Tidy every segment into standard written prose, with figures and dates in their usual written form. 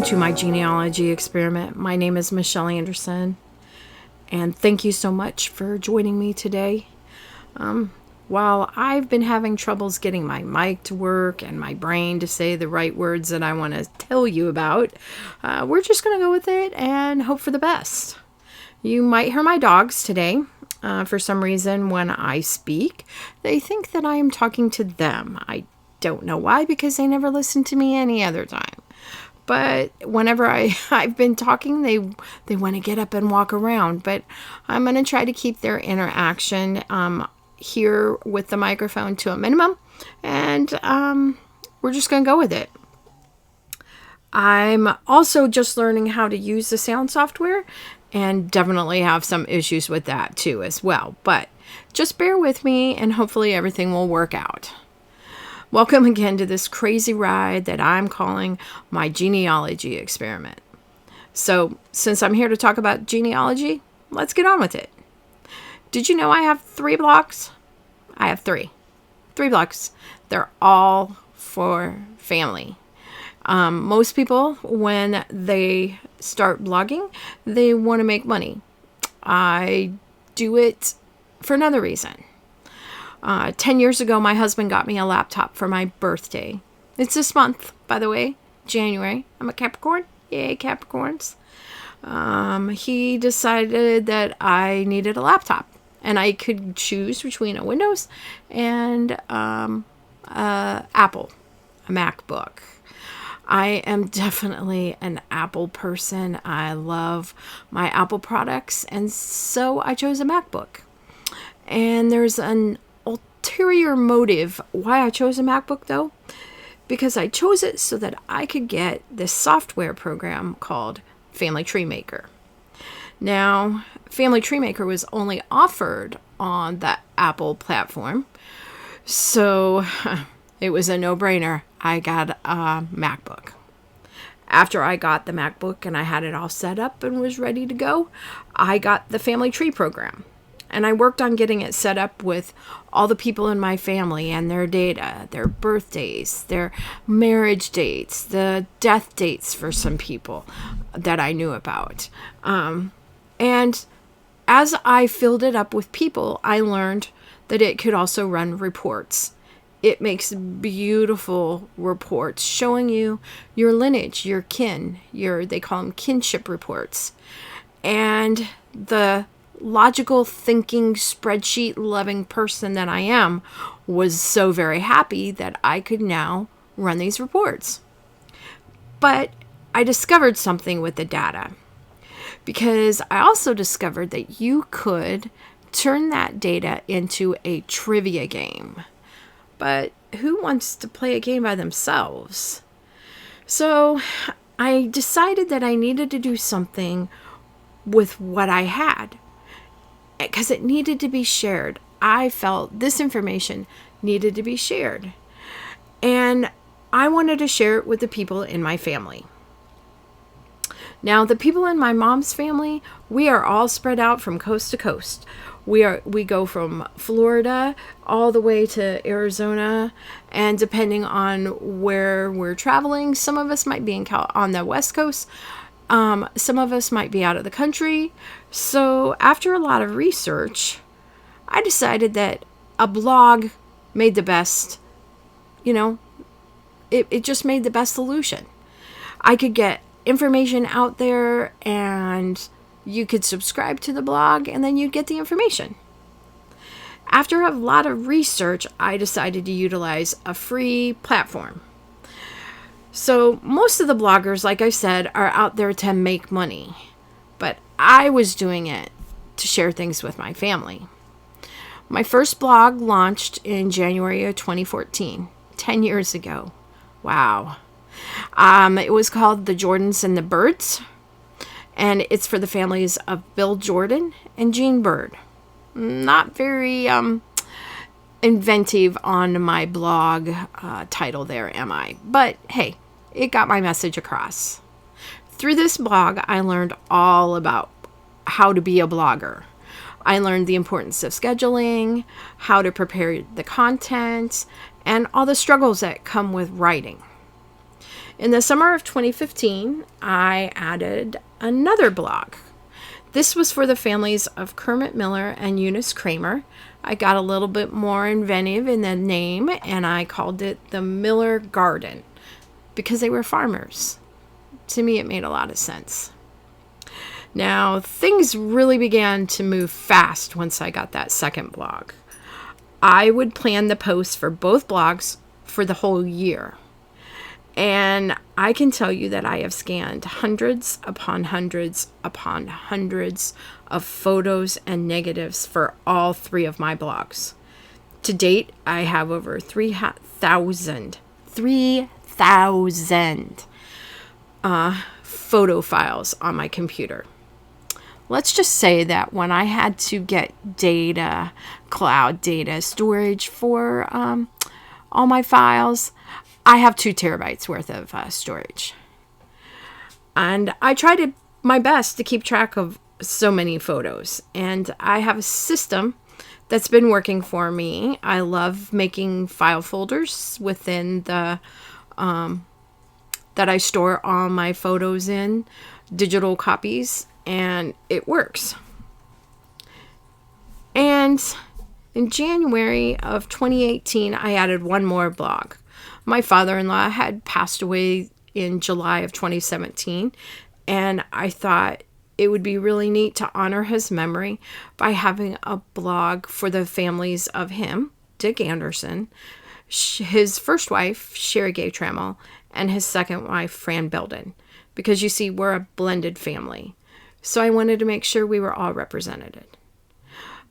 Welcome to my genealogy experiment. My name is Michelle Anderson, and thank you so much for joining me today. While I've been having troubles getting my mic to work and my brain to say the right words that I want to tell you about, we're just going to go with it and hope for the best. You might hear my dogs today. For some reason, when I speak, they think that I am talking to them. I don't know why, because they never listen to me any other time. But whenever I've been talking, they want to get up and walk around. But I'm going to try to keep their interaction here with the microphone to a minimum. And we're just going to go with it. I'm also just learning how to use the sound software, and definitely have some issues with that too as well. But just bear with me, and hopefully everything will work out. Welcome again to this crazy ride that I'm calling my genealogy experiment. So, since I'm here to talk about genealogy, let's get on with it. Did you know I have 3 blogs? I have 3 blogs. They're all for family. Most people, when they start blogging, they want to make money. I do it for another reason. 10 years ago, my husband got me a laptop for my birthday. It's this month, by the way, January. I'm a Capricorn. Yay, Capricorns. He decided that I needed a laptop, and I could choose between a Windows and Apple, a MacBook. I am definitely an Apple person. I love my Apple products, and so I chose a MacBook. And there's an ulterior motive why I chose a MacBook, though, because I chose it so that I could get this software program called Family Tree Maker. Now, Family Tree Maker was only offered on the Apple platform, so it was a no-brainer. I got a MacBook. After I got the MacBook and I had it all set up and was ready to go, I got the Family Tree program. And I worked on getting it set up with all the people in my family and their data, their birthdays, their marriage dates, the death dates for some people that I knew about. And as I filled it up with people, I learned that it could also run reports. It makes beautiful reports showing you your lineage, your kin, they call them kinship reports. And the logical thinking, spreadsheet loving person that I am was so very happy that I could now run these reports. But I discovered something with the data, because I also discovered that you could turn that data into a trivia game. But who wants to play a game by themselves? So I decided that I needed to do something with what I had, because it needed to be shared. I felt this information needed to be shared. And I wanted to share it with the people in my family. Now, the people in my mom's family, we are all spread out from coast to coast. We go from Florida all the way to Arizona, and depending on where we're traveling, some of us might be on the West Coast. Some of us might be out of the country. So after a lot of research, I decided that a blog made the best, it just made the best solution. I could get information out there, and you could subscribe to the blog, and then you'd get the information. After a lot of research, I decided to utilize a free platform. So most of the bloggers, like I said, are out there to make money, but I was doing it to share things with my family. My first blog launched in January of 2014, 10 years ago. Wow. It was called The Jordans and the Birds, and it's for the families of Bill Jordan and Jean Bird. Not very inventive on my blog title there, am I? But hey, it got my message across. Through this blog, I learned all about how to be a blogger. I learned the importance of scheduling, how to prepare the content, and all the struggles that come with writing. In the summer of 2015, I added another blog. This was for the families of Kermit Miller and Eunice Kramer. I got a little bit more inventive in the name, and I called it the Miller Garden because they were farmers. To me, it made a lot of sense. Now, things really began to move fast once I got that second blog. I would plan the posts for both blogs for the whole year. And I can tell you that I have scanned hundreds upon hundreds upon hundreds of photos and negatives for all three of my blogs. To date, I have over 3,000 photo files on my computer. Let's just say that when I had to get cloud data storage for all my files, I have 2 terabytes worth of storage. And I tried my best to keep track of so many photos. And I have a system that's been working for me. I love making file folders within the that I store all my photos in, digital copies, and it works. And in January of 2018, I added one more blog. My father-in-law had passed away in July of 2017, and I thought it would be really neat to honor his memory by having a blog for the families of him, Dick Anderson, his first wife, Sherry Gay Trammell, and his second wife, Fran Belden, because you see, we're a blended family. So I wanted to make sure we were all represented.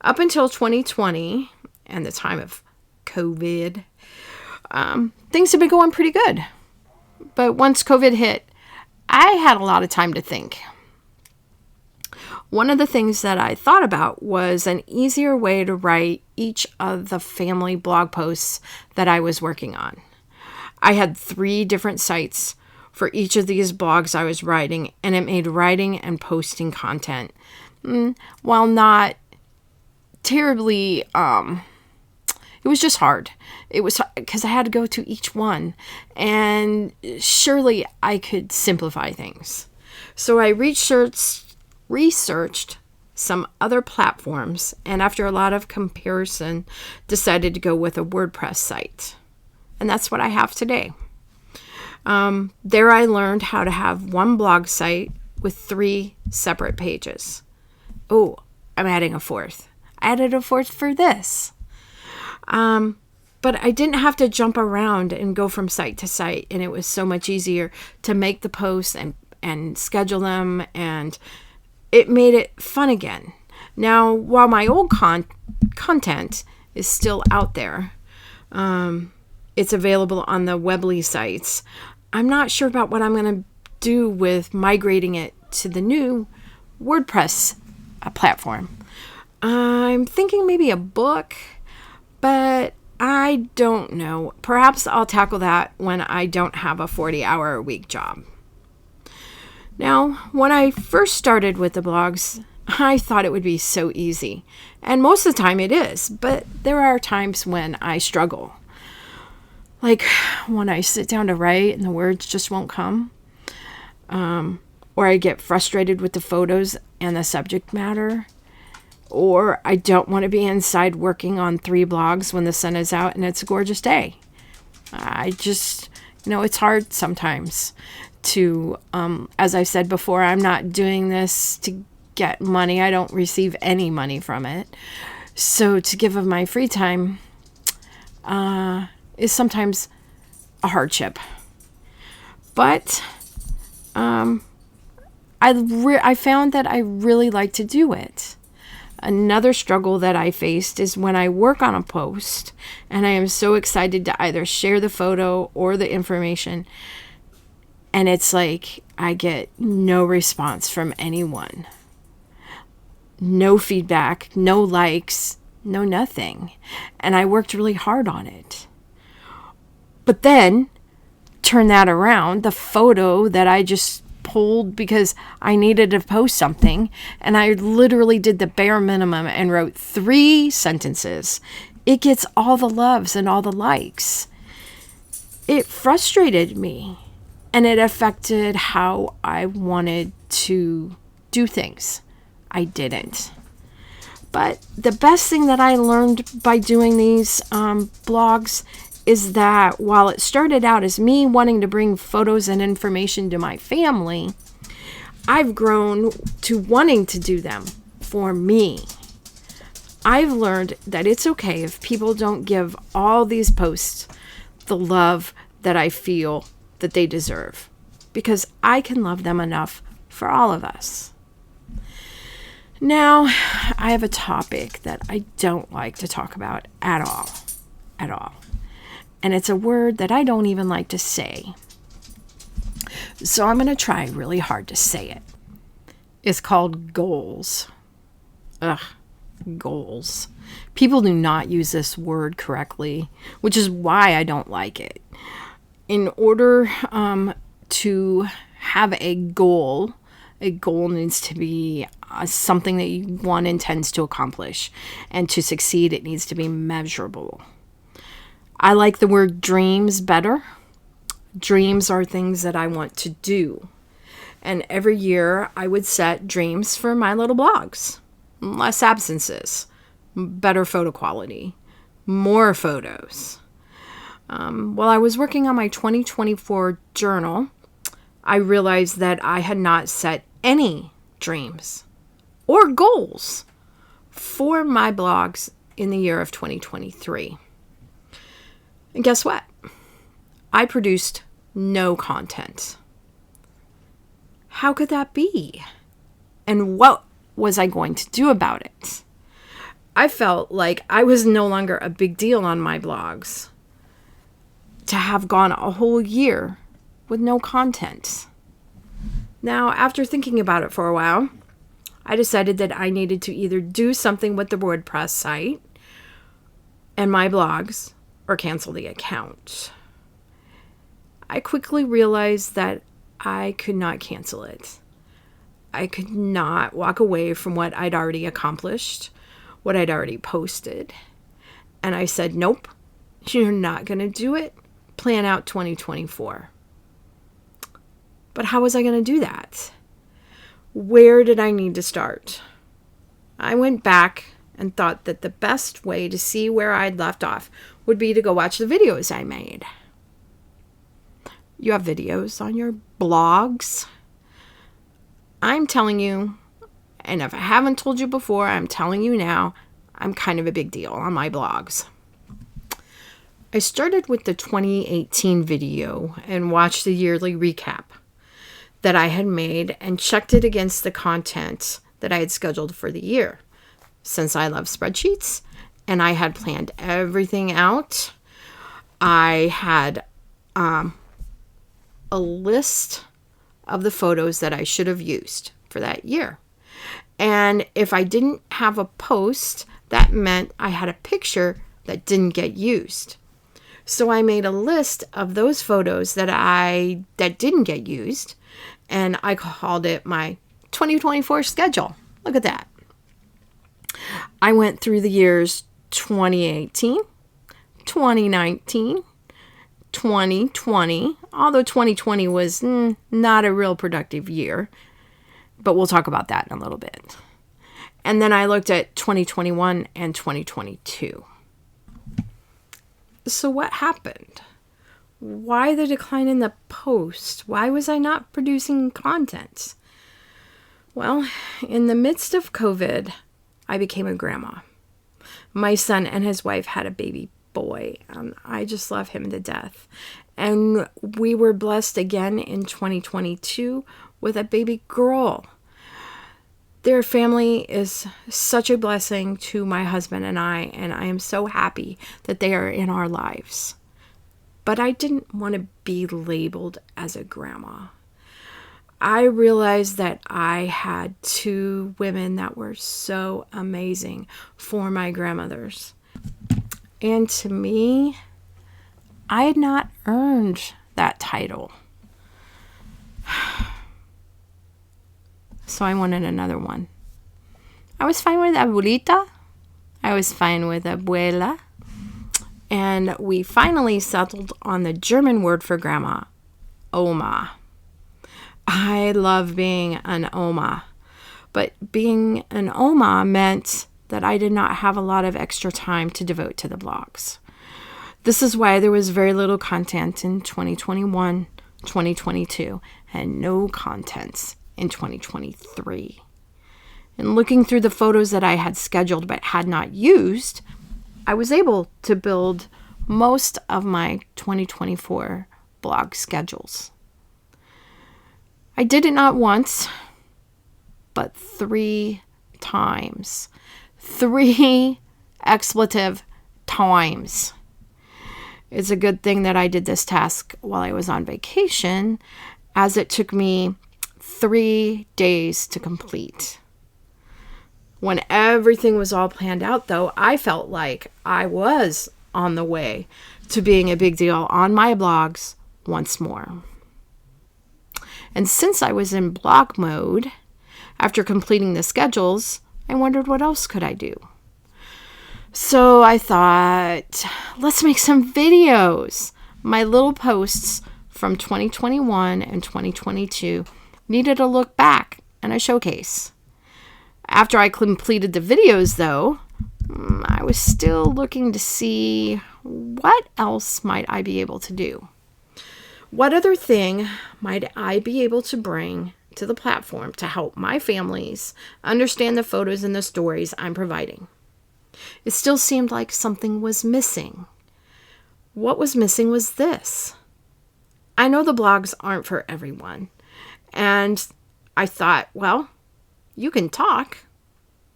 Up until 2020 and the time of COVID, things have been going pretty good. But once COVID hit, I had a lot of time to think. One of the things that I thought about was an easier way to write each of the family blog posts that I was working on. I had 3 different sites for each of these blogs I was writing, and it made writing and posting content, while not terribly, it was just hard. It was because I had to go to each one, and surely I could simplify things. So I researched some other platforms, and after a lot of comparison, decided to go with a WordPress site. And that's what I have today. There I learned how to have one blog site with 3 separate pages. Oh, I'm adding a 4th. I added a 4th for this. But I didn't have to jump around and go from site to site, and it was so much easier to make the posts and schedule them, and it made it fun again. Now, while my old content is still out there, it's available on the Weebly sites, I'm not sure about what I'm going to do with migrating it to the new WordPress platform. I'm thinking maybe a book, but I don't know. Perhaps I'll tackle that when I don't have a 40-hour-a-week job. Now, when I first started with the blogs, I thought it would be so easy. And most of the time it is, but there are times when I struggle. Like when I sit down to write and the words just won't come. Or I get frustrated with the photos and the subject matter. Or I don't want to be inside working on 3 blogs when the sun is out and it's a gorgeous day. I just, it's hard sometimes to, as I said before, I'm not doing this to get money. I don't receive any money from it. So to give of my free time is sometimes a hardship. But I found that I really like to do it. Another struggle that I faced is when I work on a post and I am so excited to either share the photo or the information, and it's like I get no response from anyone. No feedback, no likes, no nothing. And I worked really hard on it. But then, turn that around, the photo that I just pulled because I needed to post something, and I literally did the bare minimum and wrote 3 sentences. It gets all the loves and all the likes. It frustrated me. And it affected how I wanted to do things. I didn't. But the best thing that I learned by doing these blogs is that while it started out as me wanting to bring photos and information to my family, I've grown to wanting to do them for me. I've learned that it's okay if people don't give all these posts the love that I feel that they deserve, because I can love them enough for all of us. Now, I have a topic that I don't like to talk about at all. And it's a word that I don't even like to say. So I'm going to try really hard to say it. It's called goals. Goals. People do not use this word correctly, which is why I don't like it. In order to have a goal needs to be something that one intends to accomplish. And to succeed, it needs to be measurable. I like the word dreams better. Dreams are things that I want to do. And every year I would set dreams for my little blogs. Less absences, better photo quality, more photos. While I was working on my 2024 journal, I realized that I had not set any dreams or goals for my blogs in the year of 2023. And guess what? I produced no content. How could that be? And what was I going to do about it? I felt like I was no longer a big deal on my blogs to have gone a whole year with no content. Now, after thinking about it for a while, I decided that I needed to either do something with the WordPress site and my blogs or cancel the account. I quickly realized that I could not cancel it. I could not walk away from what I'd already accomplished, what I'd already posted. And I said, nope, you're not going to do it. Plan out 2024. But how was I going to do that? Where did I need to start? I went back and thought that the best way to see where I'd left off would be to go watch the videos I made. You have videos on your blogs? I'm telling you, and if I haven't told you before, I'm telling you now, I'm kind of a big deal on my blogs. I started with the 2018 video and watched the yearly recap that I had made and checked it against the content that I had scheduled for the year. Since I love spreadsheets and I had planned everything out, I had a list of the photos that I should have used for that year. And if I didn't have a post, that meant I had a picture that didn't get used. So I made a list of those photos that didn't get used, and I called it my 2024 schedule. Look at that. I went through the years 2018, 2019, 2020, although 2020 was not a real productive year, but we'll talk about that in a little bit. And then I looked at 2021 and 2022. So what happened? Why the decline in the post? Why was I not producing content? Well, in the midst of COVID, I became a grandma. My son and his wife had a baby boy, and I just love him to death. And we were blessed again in 2022 with a baby girl. Their family is such a blessing to my husband and I am so happy that they are in our lives. But I didn't want to be labeled as a grandma. I realized that I had two women that were so amazing for my grandmothers. And to me, I had not earned that title. So I wanted another one. I was fine with abuelita. I was fine with abuela. And we finally settled on the German word for grandma, Oma. I love being an Oma. But being an Oma meant that I did not have a lot of extra time to devote to the blogs. This is why there was very little content in 2021, 2022, and no content in 2023. And looking through the photos that I had scheduled but had not used, I was able to build most of my 2024 blog schedules. I did it not once, but 3 times. 3 expletive times. It's a good thing that I did this task while I was on vacation, as it took me 3 days to complete. When everything was all planned out, though, I felt like I was on the way to being a big deal on my blogs once more. And since I was in blog mode, after completing the schedules, I wondered what else could I do. So I thought, let's make some videos. My little posts from 2021 and 2022 needed a look back and a showcase. After I completed the videos, though, I was still looking to see what else might I be able to do. What other thing might I be able to bring to the platform to help my families understand the photos and the stories I'm providing? It still seemed like something was missing. What was missing was this. I know the blogs aren't for everyone, and I thought, well, you can talk.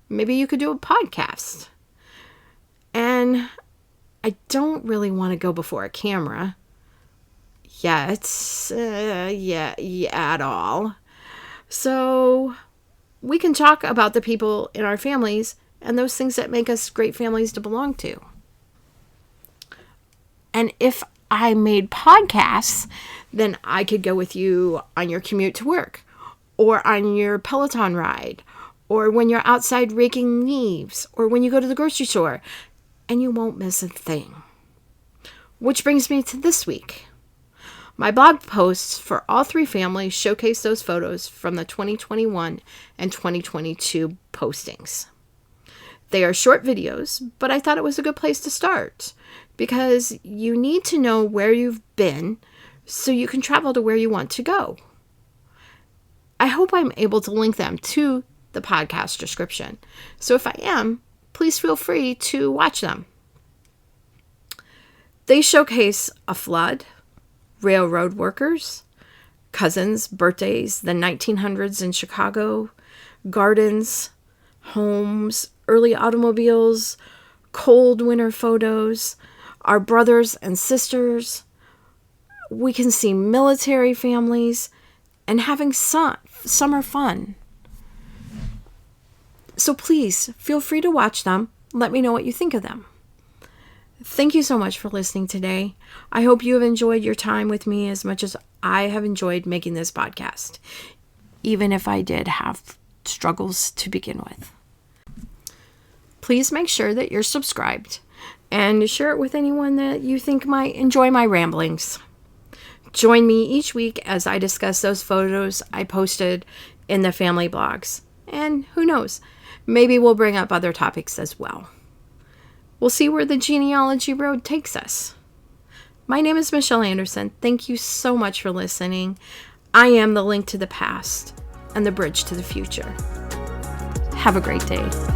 Maybe you could do a podcast. And I don't really want to go before a camera yet, at all. So we can talk about the people in our families and those things that make us great families to belong to. And if I made podcasts, then I could go with you on your commute to work, or on your Peloton ride, or when you're outside raking leaves, or when you go to the grocery store, and you won't miss a thing. Which brings me to this week. My blog posts for all 3 families showcase those photos from the 2021 and 2022 postings. They are short videos, but I thought it was a good place to start because you need to know where you've been so you can travel to where you want to go. I hope I'm able to link them to the podcast description. So if I am, please feel free to watch them. They showcase a flood, railroad workers, cousins, birthdays, the 1900s in Chicago, gardens, homes, early automobiles, cold winter photos, our brothers and sisters. We can see military families and having summer fun. So please feel free to watch them. Let me know what you think of them. Thank you so much for listening today. I hope you have enjoyed your time with me as much as I have enjoyed making this podcast, even if I did have struggles to begin with. Please make sure that you're subscribed and share it with anyone that you think might enjoy my ramblings. Join me each week as I discuss those photos I posted in the family blogs. And who knows, maybe we'll bring up other topics as well. We'll see where the genealogy road takes us. My name is Michelle Anderson. Thank you so much for listening. I am the link to the past and the bridge to the future. Have a great day.